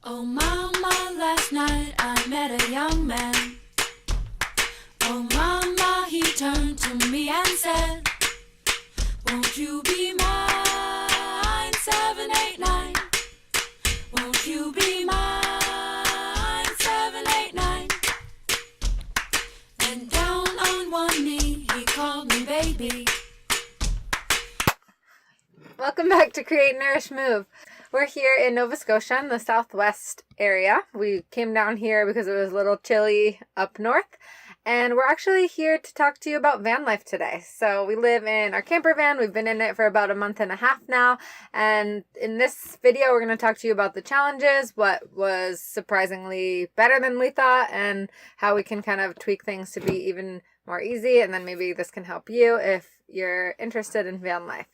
Oh mama, last night I met a young man. Oh mama, he turned to me and said, won't you be mine, 789? Won't you be mine, 789? And down on one knee, he called me baby. Welcome back to Create, Nourish, Move. We're here in Nova Scotia in the southwest area. We came down here because it was a little chilly up north. And we're actually here to talk to you about van life today. So we live in our camper van. We've been in it for about a month and a half now. And in this video, we're going to talk to you about the challenges, what was surprisingly better than we thought, and how we can kind of tweak things to be even more easy. And then maybe this can help you if you're interested in van life.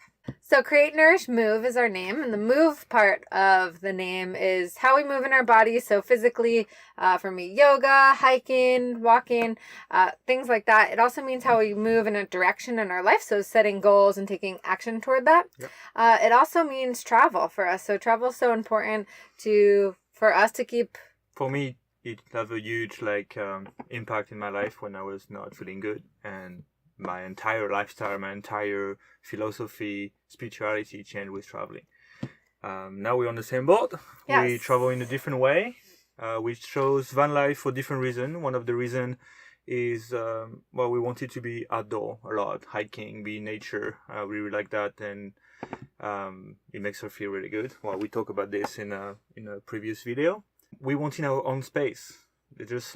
So Create, Nourish, Move is our name, and the move part of the name is how we move in our bodies. So physically, for me, yoga, hiking, walking, things like that. It also means how we move in a direction in our life, so setting goals and taking action toward that. Yep. It also means travel for us. So travel is so important for us to keep. For me, it had a huge impact in my life when I was not feeling good, and my entire lifestyle, my entire philosophy, spirituality changed with traveling. Now we're on the same boat. Yes. We travel in a different way. We chose van life for different reasons. One of the reasons is, we wanted to be outdoor a lot, hiking, be in nature. We really like that, and it makes us feel really good. Well, we talk about this in a previous video. We wanted our own space. It just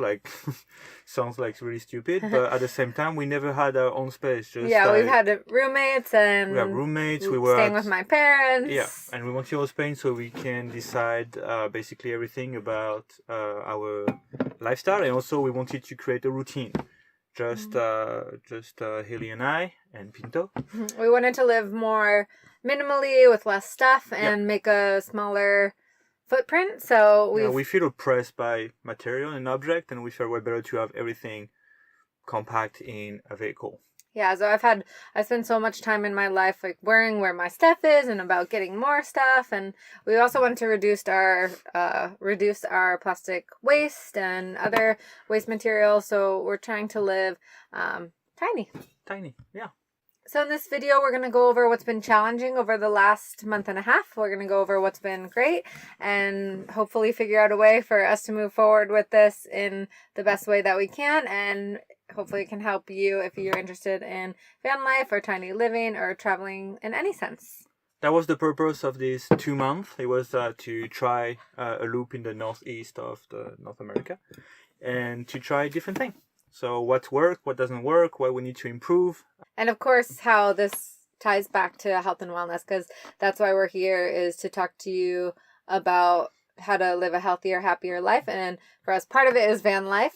sounds like really stupid, but at the same time, we never had our own space. We've had roommates, and we have roommates. We were staying with my parents. Yeah, and we want your space so we can decide basically everything about our lifestyle, and also we wanted to create a routine. Just Haley and I and Pinto. We wanted to live more minimally with less stuff and make a smaller footprint. So we feel oppressed by material and object, and we feel way better to have everything compact in a vehicle. Yeah, so I spent so much time in my life worrying where my stuff is and about getting more stuff, and we also want to reduce our plastic waste and other waste materials. So we're trying to live tiny. Yeah. So in this video, we're going to go over what's been challenging over the last month and a half. We're going to go over what's been great and hopefully figure out a way for us to move forward with this in the best way that we can. And hopefully it can help you if you're interested in van life or tiny living or traveling in any sense. That was the purpose of this 2 months. It was to try a loop in the northeast of North America and to try different things. So what works, what doesn't work, what we need to improve. And of course, how this ties back to health and wellness, because that's why we're here, is to talk to you about how to live a healthier, happier life. And for us, part of it is van life.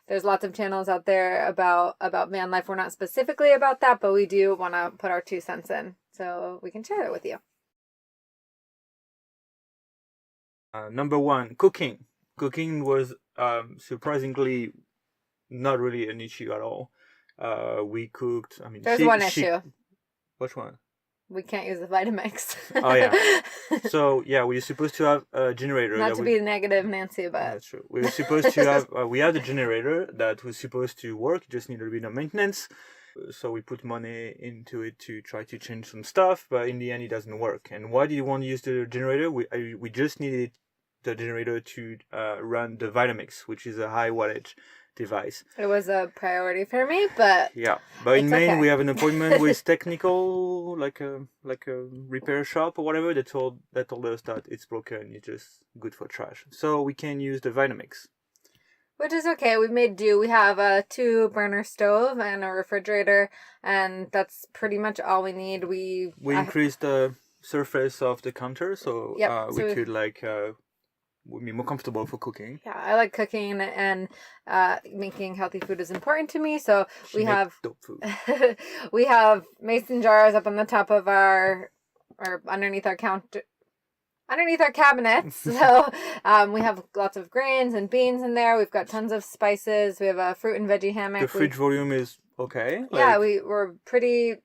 There's lots of channels out there about van life. We're not specifically about that, but we do want to put our 2 cents in so we can share it with you. Number 1, cooking. Cooking was surprisingly not really an issue at all. We cooked. There's one issue. Which one? We can't use the Vitamix. Oh yeah. So yeah, we're supposed to have a generator. Not to be negative, Nancy, but that's true. We were supposed to have. We had a generator that was supposed to work. Just needed a bit of maintenance. So we put money into it to try to change some stuff, but in the end, it doesn't work. And why do you want to use the generator? We just needed the generator to run the Vitamix, which is a high wattage device. It was a priority for me, but in Maine we have an appointment with technical, like a repair shop or whatever. That told us that it's broken. It's just good for trash, so we can use the Vitamix, which is okay. We've made do. We have a 2-burner stove and a refrigerator, and that's pretty much all we need. We increased the surface of the counter, so we could would be more comfortable for cooking. Yeah, I like cooking, and making healthy food is important to me. So we have dope food. we have mason jars up on the top of underneath our cabinets. So we have lots of grains and beans in there. We've got tons of spices. We have a fruit and veggie hammock. The fridge volume is okay. We're pretty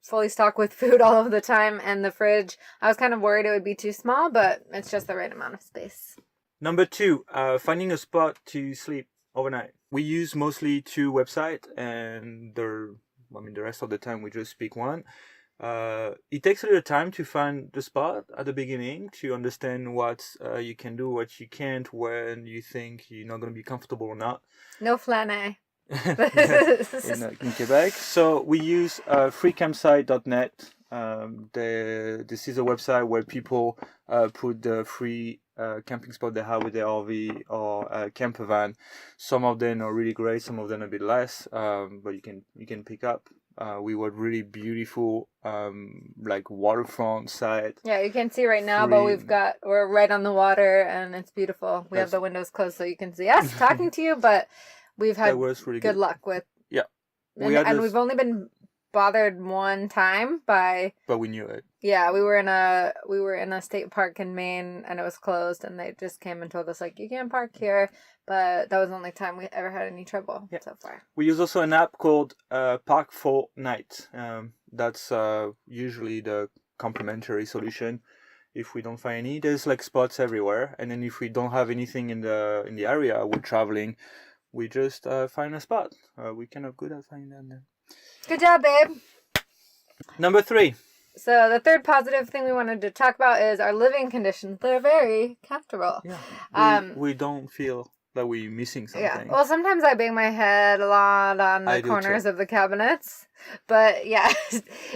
fully stocked with food all of the time, and the fridge, I was kind of worried it would be too small, but it's just the right amount of space. Number 2, finding a spot to sleep overnight. We use mostly 2 websites, and the rest of the time we just pick one. It takes a little time to find the spot at the beginning, to understand what you can do, what you can't, when you think you're not going to be comfortable or not. No flanay. in Quebec. So we use freecampsite.net. This is a website where people put the free camping spot they have with their RV or camper van. Some of them are really great, some of them a bit less, but you can pick up. We were really beautiful, like waterfront site. Yeah, you can't see right now, but we're right on the water, and it's beautiful. We have the windows closed so you can see us talking to you, but we've had really good luck with. Yeah, we've only been bothered one time by. But we knew it. Yeah, we were in a state park in Maine, and it was closed, and they just came and told us, like, you can't park here. But that was the only time we ever had any trouble so far. We use also an app called Park for Night. That's usually the complementary solution. If we don't find any, there's like spots everywhere, and then if we don't have anything in the area we're traveling, we just find a spot. We're kind of good at finding them. Good job, babe. Number 3. So the third positive thing we wanted to talk about is our living conditions. They're very comfortable. Yeah. We don't feel that we're missing something. Yeah. Well, sometimes I bang my head a lot on the corners of the cabinets, but yeah,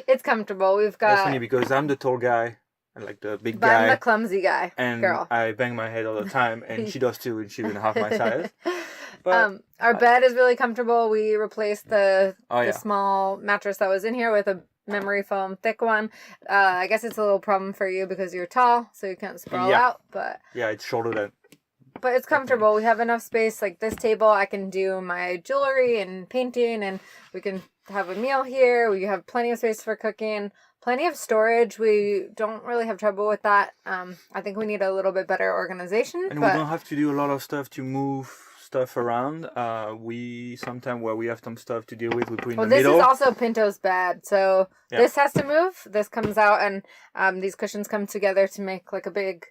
it's comfortable. We've got. That's funny because I'm the tall guy. Like the big but guy. I'm the clumsy guy. And girl. I bang my head all the time, and she does too, and she's even half my size. But our bed is really comfortable. We replaced the small mattress that was in here with a memory foam thick one. I guess it's a little problem for you because you're tall, so you can't sprawl out. But yeah, it's shorter than. But it's comfortable. We have enough space. Like this table, I can do my jewelry and painting, and we can have a meal here. We have plenty of space for cooking. Plenty of storage. We don't really have trouble with that. I think we need a little bit better organization. And we don't have to do a lot of stuff to move stuff around. We sometimes where we have some stuff to deal with, we put in the middle. This is also Pinto's bed. So this has to move. This comes out, and these cushions come together to make like a big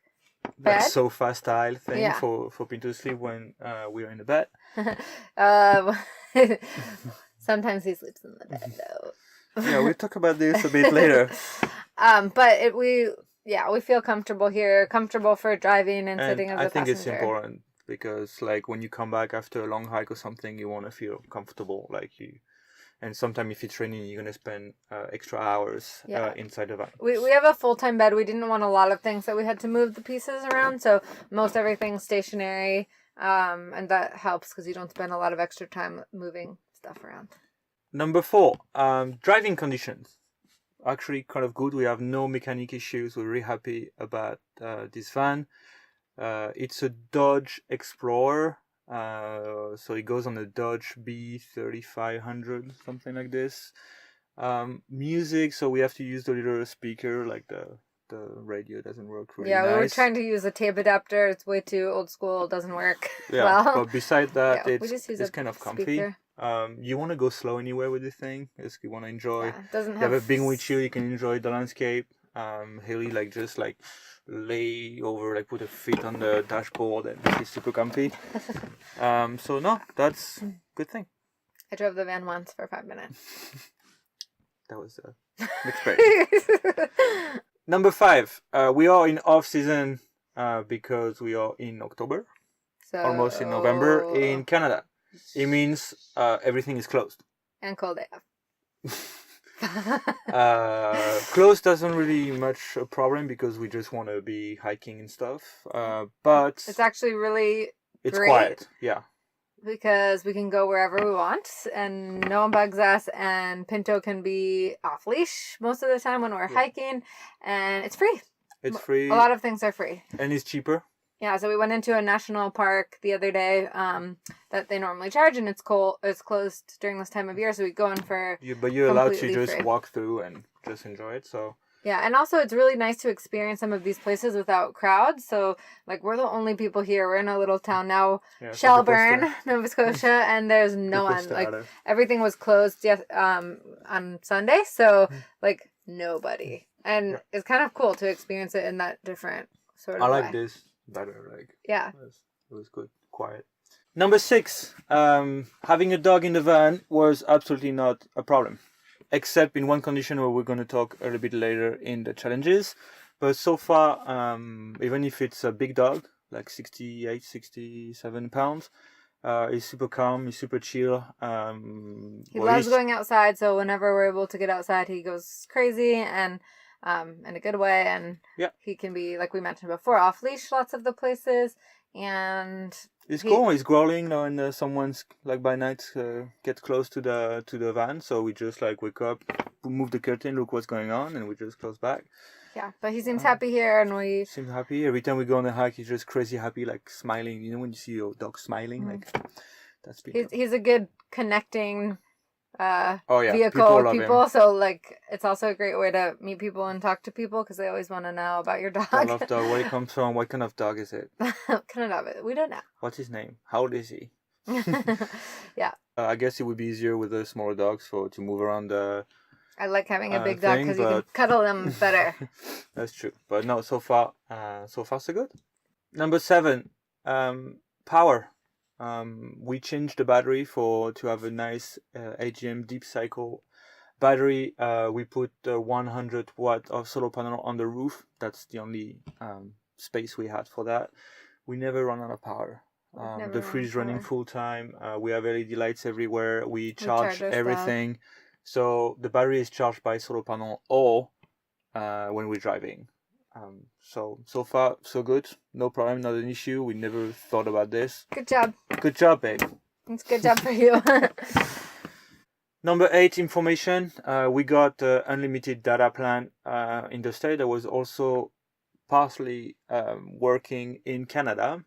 bed. Like sofa style thing for Pinto to sleep when we're in the bed. Sometimes he sleeps in the bed though. Yeah, we'll talk about this a bit later. But we feel comfortable here, comfortable for driving and sitting as a passenger. I think it's important because, like, when you come back after a long hike or something, you want to feel comfortable, and sometimes if it's raining, you're gonna spend extra hours inside the van. We have a full-time bed. We didn't want a lot of things that we had to move the pieces around, so most everything's stationary, and that helps because you don't spend a lot of extra time moving stuff around. Number 4, driving conditions. Actually, kind of good. We have no mechanic issues. We're really happy about this van. It's a Dodge Explorer, so it goes on a Dodge B3500, something like this. Music, so we have to use the little speaker, like the radio doesn't work really nice. We were trying to use a tape adapter. It's way too old school. It doesn't work but besides that, it's kind of comfy. Speaker. You want to go slow anywhere with this thing. You want to enjoy. Doesn't you have a big windshield. You can enjoy the landscape. Haley just lay over, put her feet on the dashboard, and she's super comfy. So no, that's a good thing. I drove the van once for 5 minutes. That was an experience. Number 5, we are in off season because we are in October, almost in November in Canada. It means everything is closed. And cold AF. Closed doesn't really much a problem because we just want to be hiking and stuff. But it's actually really great quiet. Yeah. Because we can go wherever we want and no one bugs us, and Pinto can be off leash most of the time when we're hiking, and it's free. It's free. A lot of things are free. And it's cheaper. Yeah, so we went into a national park the other day that they normally charge, and it's closed during this time of year, so we go in for but you're allowed to just walk through and just enjoy it. So Yeah, and also it's really nice to experience some of these places without crowds. So, like, we're the only people here. We're in a little town now, Shelburne, Nova Scotia, and there's no one. Like, everything was closed on Sunday, so, like, nobody. And it's kind of cool to experience it in that different sort of way. I like this better. Like, yeah. It was good, quiet. Number 6, having a dog in the van was absolutely not a problem. Except in one condition where we're going to talk a little bit later in the challenges. But so far, even if it's a big dog, like 68, 67 pounds, he's super calm, he's super chill. He loves going outside, so whenever we're able to get outside, he goes crazy and in a good way. And he can be, like we mentioned before, off leash lots of the places. And it's cool. He's growling now, and someone's like by night gets close to the van. So we just like wake up, move the curtain, look what's going on, and we just close back. Yeah, but he seems happy here, and we seems happy every time we go on a hike. He's just crazy happy, like smiling. You know when you see your dog smiling, like that's Pinto. He's a good connecting people vehicle with people. So like it's also a great way to meet people and talk to people because they always want to know about your dog. I love dog. Where he comes from? What kind of dog is it? What kind of dog? We don't know. What's his name? How old is he? Yeah. I guess it would be easier with the smaller dogs to move around the. I like having a big dog because you can cuddle them better. That's true, but no, so far so good. Number 7, power. We changed the battery to have a nice AGM deep cycle battery. We put 100 watt of solar panel on the roof. That's the only space we had for that. We never run out of power. The fridge is running full time. We have LED lights everywhere. We charge everything. Stuff. So the battery is charged by solar panel or when we're driving. So far, so good. No problem, not an issue. We never thought about this. Good job. Good job, babe. It's good job for you. Number 8, information. We got unlimited data plan in the state that was also partially working in Canada.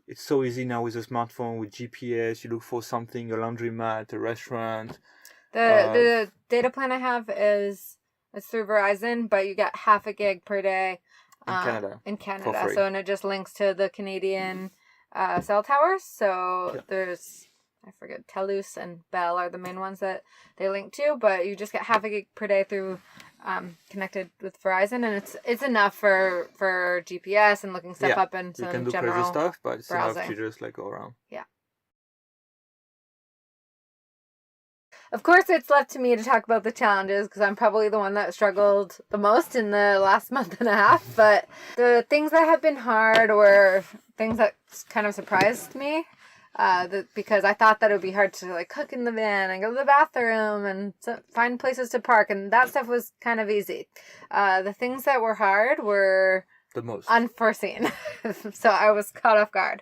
It's so easy now with a smartphone, with GPS. You look for something, a laundromat, a restaurant. The data plan I have is through Verizon, but you get half a gig per day in Canada. So, and it just links to the Canadian cell towers. So there's, I forget, Telus and Bell are the main ones that they link to, but you just get half a gig per day through connected with Verizon, and it's enough for GPS and looking stuff up and some you can do general crazy stuff, but it's browsing. enough to just like go around. Yeah. Of course, it's left to me to talk about the challenges because I'm probably the one that struggled the most in the last month and a half. But the things that have been hard were things that kind of surprised me because I thought that it would be hard to like cook in the van and go to the bathroom and find places to park. And that stuff was kind of easy. The things that were hard were the most unforeseen. So I was caught off guard.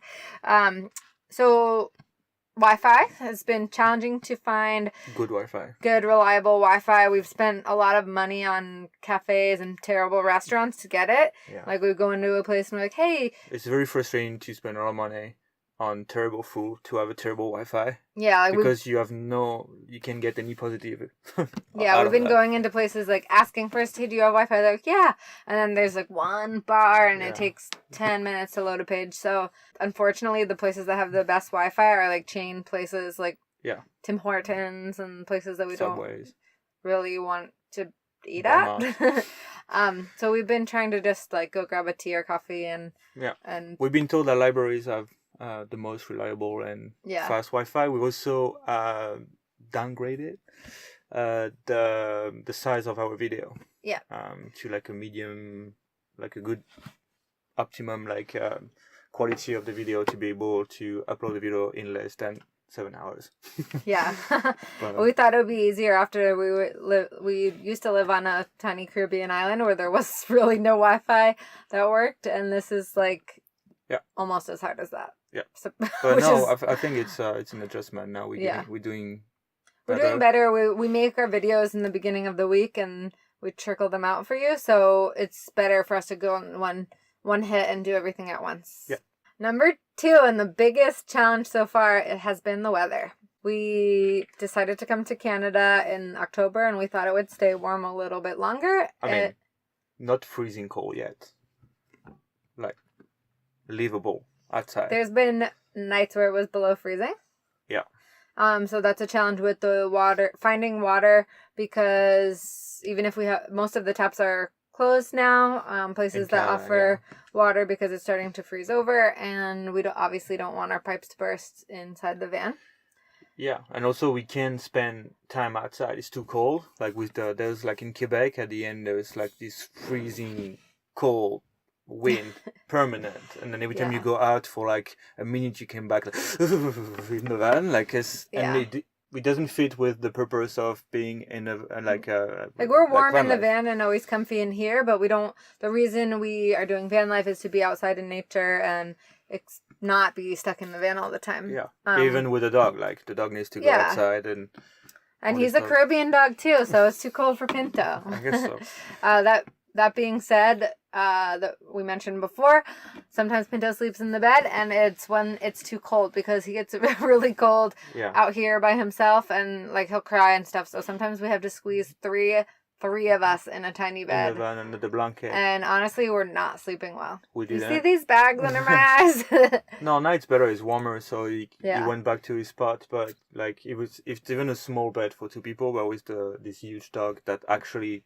So Wi-Fi has been challenging to find good Wi-Fi. Good, reliable Wi-Fi. We've spent a lot of money on cafes and terrible restaurants to get it. Yeah. Like we go into a place and we're like, hey. It's very frustrating to spend a lot of money on terrible food to have a terrible Wi-Fi. Yeah, like because you can't get any positive. Yeah, we've been going into places like asking first, hey, do you have Wi-Fi? They're like, yeah. And then there's like one bar and it takes 10 minutes to load a page. So unfortunately, the places that have the best Wi-Fi are like chain places like Tim Hortons and places that we Subways. Don't really want to eat at. So we've been trying to just like go grab a tea or coffee and we've been told that libraries have the most reliable and fast Wi-Fi. We've also downgraded the size of our video. Yeah. To like a medium, like a good optimum quality of the video to be able to upload the video in less than 7 hours. Yeah. We thought it would be easier after we used to live on a tiny Caribbean island where there was really no Wi-Fi that worked, and this is like almost as hard as that. Yeah, so, but no, I think it's an adjustment now. We're doing better. We make our videos in the beginning of the week and we trickle them out for you, so it's better for us to go on one hit and do everything at once. Yeah. Number 2, and the biggest challenge so far, it has been the weather. We decided to come to Canada in October, and we thought it would stay warm a little bit longer. I mean, not freezing cold yet. Like, livable outside. There's been nights where it was below freezing. Yeah. So that's a challenge with the water, finding water, because even if we have, most of the taps are closed now, places that offer water, because it's starting to freeze over, and we obviously don't want our pipes to burst inside the van. Yeah, and also we can't spend time outside. It's too cold. Like there's like in Quebec at the end, there's like this freezing cold wind permanent, and then every time you go out for like a minute, you came back like in the van, like and it doesn't fit with the purpose of being in a like we're warm like in the van and always comfy in here, but we don't. The reason we are doing van life is to be outside in nature and not be stuck in the van all the time. Yeah, even with a dog, like the dog needs to go outside and he's a Caribbean dog too, so it's too cold for Pinto. I guess so. That being said, that we mentioned before, sometimes Pinto sleeps in the bed, and it's when it's too cold, because he gets really cold out here by himself, and like he'll cry and stuff. So sometimes we have to squeeze three of us in a tiny bed. In the van under the blanket. And honestly, we're not sleeping well. You see these bags under my eyes? No, night's better. It's warmer, so he went back to his spot. But like it's even a small bed for two people, but with this huge dog that actually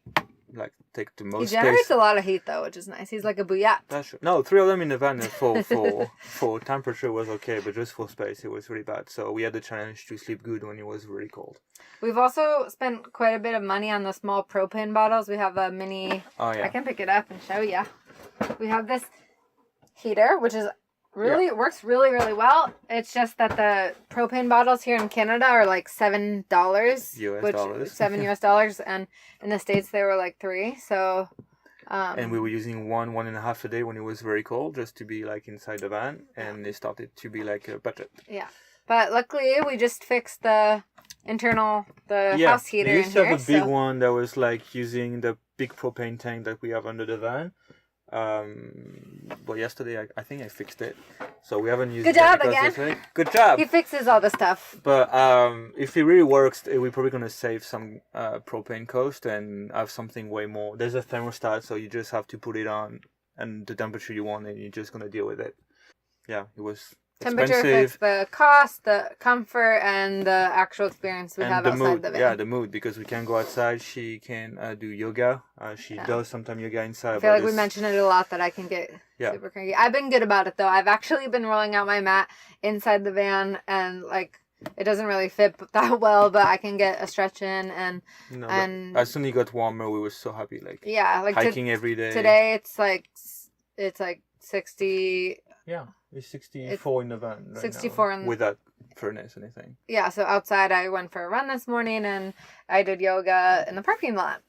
like take the most space. He generates a lot of heat though, which is nice. He's like a bouillat. That's true. No, three of them in the van for temperature was okay, but just for space it was really bad. So we had the challenge to sleep good when it was really cold. We've also spent quite a bit of money on the small propane bottles. We have a mini. Oh yeah. I can pick it up and show you. We have this heater, which is works really, really well. It's just that the propane bottles here in Canada are like $7 $7 and in the States they were like $3. So and we were using 1.5 a day when it was very cold, just to be like inside the van, and they started to be like a budget. Yeah, but luckily we just fixed the house heater. We used to have a big one that was like using the big propane tank that we have under the van. But yesterday I think I fixed it, so we haven't used it. Good job again. Good job. He fixes all the stuff. But if it really works, we're probably gonna save some propane cost and have something way more. There's a thermostat, so you just have to put it on and the temperature you want, and you're just gonna deal with it. Yeah, it was temperature expensive. affects the cost, the comfort, and the actual experience we have outside the van. Yeah, the mood, because we can go outside. She can do yoga. She does sometimes yoga inside. I feel like we mention it a lot that I can get super cranky. I've been good about it though. I've actually been rolling out my mat inside the van, and like it doesn't really fit that well, but I can get a stretch in and as soon as it got warmer, we were so happy. Like hiking every day. Today it's like 60. Yeah. It's 64 in the van right 64 now, without furnace or anything. Yeah, so outside I went for a run this morning and I did yoga in the parking lot.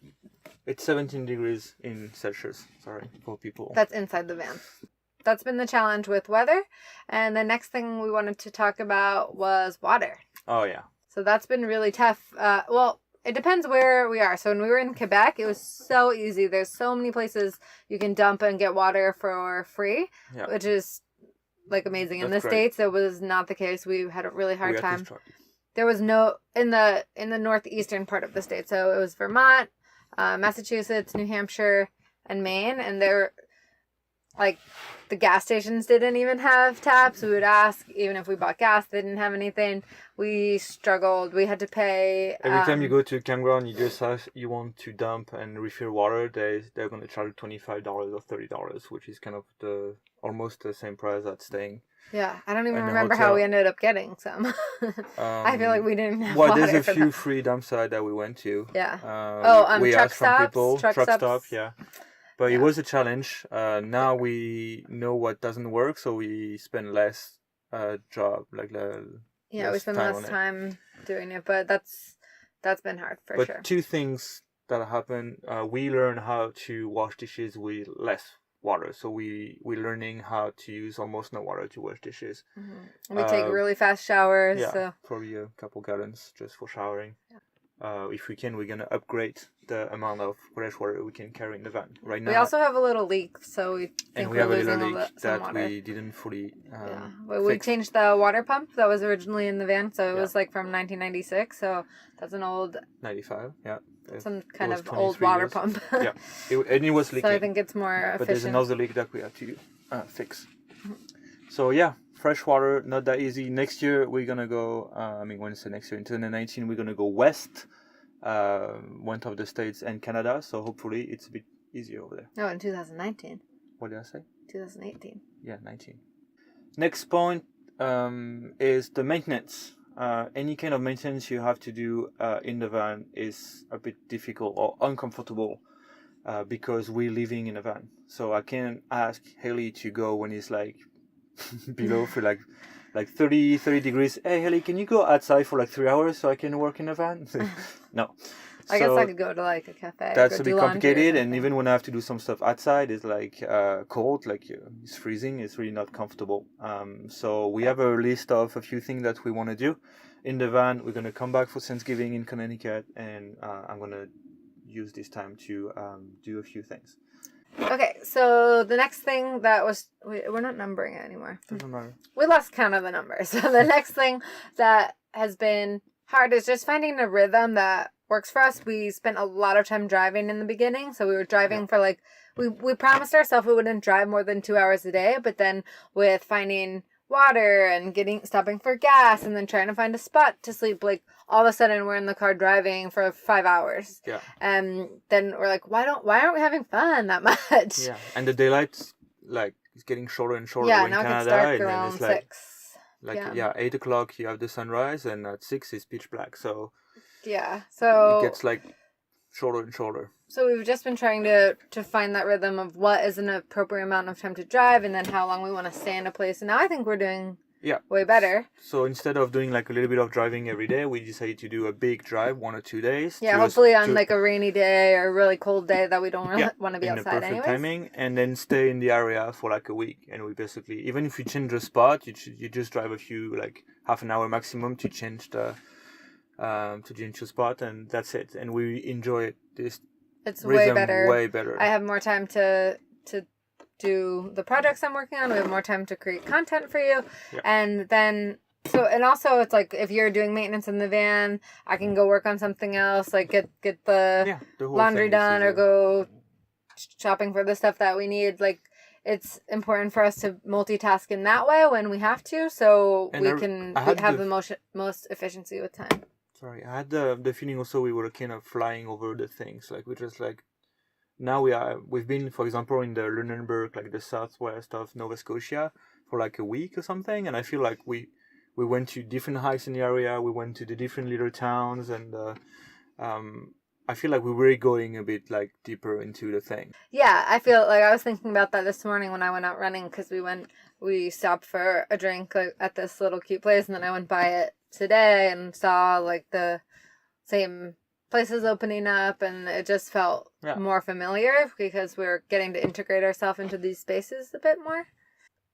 It's 17 degrees in Celsius, for people. That's inside the van. That's been the challenge with weather. And the next thing we wanted to talk about was water. Oh, yeah. So that's been really tough. Well, it depends where we are. So when we were in Quebec, it was so easy. There's so many places you can dump and get water for free, which is like amazing. In the States, it was not the case. We had a really hard time. There was no in the northeastern part of the state. So it was Vermont, Massachusetts, New Hampshire, and Maine, and they're like the gas stations didn't even have taps. We would ask, even if we bought gas, they didn't have anything. We struggled. We had to pay. Every time you go to a campground, you just ask, you want to dump and refill water, they're going to charge $25 or $30, which is kind of almost the same price as staying. Yeah, I don't even remember how we ended up getting some. I feel like we didn't have water. Well, there's a few free dump sites that we went to. Yeah. We truck asked stops. from people. Truck stop, yeah. But it was a challenge. Now we know what doesn't work, so we spend less we spend less time doing it, but that's been hard for sure. But two things that happen. We learn how to wash dishes with less water, so we're learning how to use almost no water to wash dishes. Mm-hmm. We take really fast showers. Yeah, probably a couple gallons just for showering. if we can, we're gonna upgrade the amount of fresh water we can carry in the van. Right now, We also have a little leak, so we think and we we're have a losing little leak some that water. we didn't fully But we fix. changed the water pump that was originally in the van, so it Yeah. was like from 1996. So that's an old, 95, yeah. some It kind was of old 23 water years. pump. Yeah, and it was leaking. So I think it's more But there's efficient. another leak that we have to fix. So yeah, fresh water, not that easy. Next year we're gonna go. When I say next year, in 2019 we're gonna go west, west of the States and Canada. So hopefully it's a bit easier over there. No, in 2019. What did I say? 2018. Yeah, 19. Next point is the maintenance. Any kind of maintenance you have to do in the van is a bit difficult or uncomfortable because we're living in a van. So I can't ask Haley to go when it's like below for like 30 degrees. Hey Haley, can you go outside for like 3 hours so I can work in a van? No. I guess I could go to like a cafe. That's go a do bit laundry or complicated, and something. even when I have to do some stuff outside, it's like cold, like it's freezing. It's really not comfortable. So we have a list of a few things that we want to do in the van. We're gonna come back for Thanksgiving in Connecticut, and I'm gonna use this time to do a few things. Okay, so the next thing that was... We're not numbering it anymore. Doesn't matter. We lost count of the numbers. So the next thing that has been hard is just finding a rhythm that works for us. We spent a lot of time driving in the beginning. So we were driving for like... We promised ourselves we wouldn't drive more than 2 hours a day. But then with finding water and stopping for gas and then trying to find a spot to sleep, like all of a sudden we're in the car driving for 5 hours. Yeah. And then we're like, why aren't we having fun that much? Yeah, and the daylight's like it's getting shorter and shorter Yeah, in now it Canada, gets dark and then around it's like 6. 8 o'clock you have the sunrise, and at 6 it's pitch black. So Yeah, so it gets like shorter and shorter. So we've just been trying to find that rhythm of what is an appropriate amount of time to drive, and then how long we want to stay in a place. And now I think we're doing way better. So instead of doing like a little bit of driving every day, we decided to do a big drive 1 or 2 days. Yeah, hopefully on like a rainy day or a really cold day that we don't really want to be in the outside perfect anyways. timing, and then stay in the area for like a week. And we basically, even if you change the spot, you just drive a few, like half an hour maximum to change the spot, and that's it. And we enjoy it. This It's rhythm way better. better. I have more time to do the projects I'm working on. We have more time to create content for you. Yeah. And then, and also it's like if you're doing maintenance in the van, I can go work on something else, like get the whole laundry thing is done or easier. go shopping for the stuff that we need. Like, it's important for us to multitask in that way when we have to, so And we can have the most efficiency with time. Sorry, I had the feeling also we were kind of flying over the things. Like we just like now we've been, for example, in the Lunenburg, like the southwest of Nova Scotia, for like a week or something, and I feel like we went to different hikes in the area. We went to the different little towns, and I feel like we were going a bit like deeper into the thing. Yeah, I feel like I was thinking about that this morning when I went out running, because we stopped for a drink at this little cute place, and then I went by it today and saw like the same places opening up, and it just felt more familiar because we're getting to integrate ourselves into these spaces a bit more.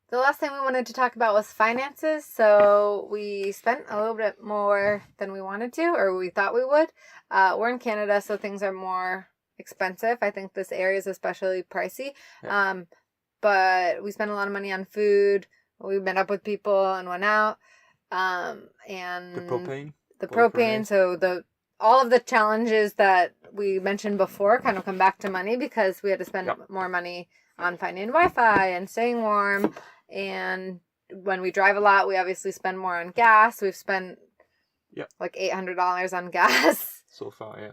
The last thing we wanted to talk about was finances. So we spent a little bit more than we wanted to, or we thought we would. We're in Canada, so things are more expensive. I think this area is especially pricey. Yeah. But we spent a lot of money on food. We met up with people and went out. And the propane. So all of the challenges that we mentioned before kind of come back to money, because we had to spend more money on finding Wi-Fi and staying warm. And when we drive a lot, we obviously spend more on gas. We've spent like $800 on gas. So far, yeah.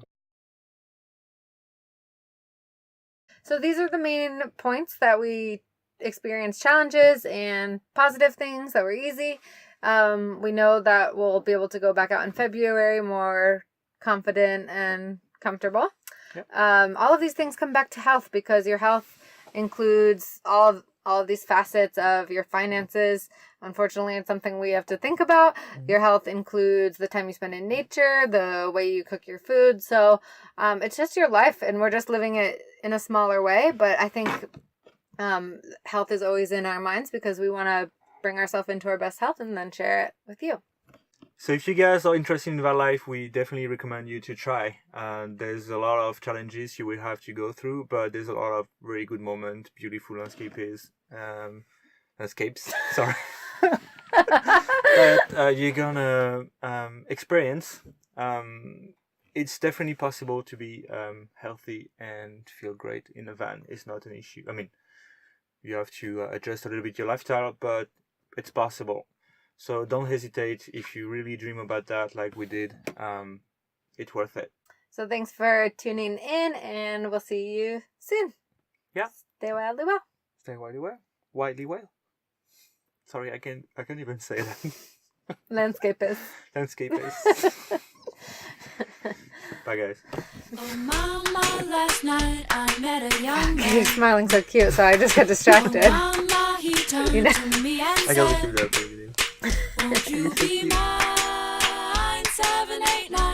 So these are the main points that we experienced challenges and positive things that were easy. We know that we'll be able to go back out in February more confident and comfortable. Yep. All of these things come back to health, because your health includes all of these facets of your finances. Unfortunately, it's something we have to think about. Mm-hmm. Your health includes the time you spend in nature, the way you cook your food. So it's just your life, and we're just living it in a smaller way. But I think health is always in our minds, because we want to bring ourselves into our best health and then share it with you. So if you guys are interested in Vanlife, we definitely recommend you to try. There's a lot of challenges you will have to go through, but there's a lot of very good moments, beautiful landscapes, sorry, that you're gonna experience. It's definitely possible to be healthy and feel great in a van. It's not an issue. I mean, you have to adjust a little bit your lifestyle, but it's possible. So don't hesitate if you really dream about that like we did. It's worth it. So thanks for tuning in, and we'll see you soon. Yeah. Stay wildly well. Stay widely well. Widely well. Sorry, I can't even say that. Landscapers. Landscapers. Bye, guys. Oh, mama, last night I met a young man. You're smiling so cute, so I just got distracted. Oh, mama, he turned You know. to me and I gotta said, keep that for you. won't you be mine? 7, 8, 9.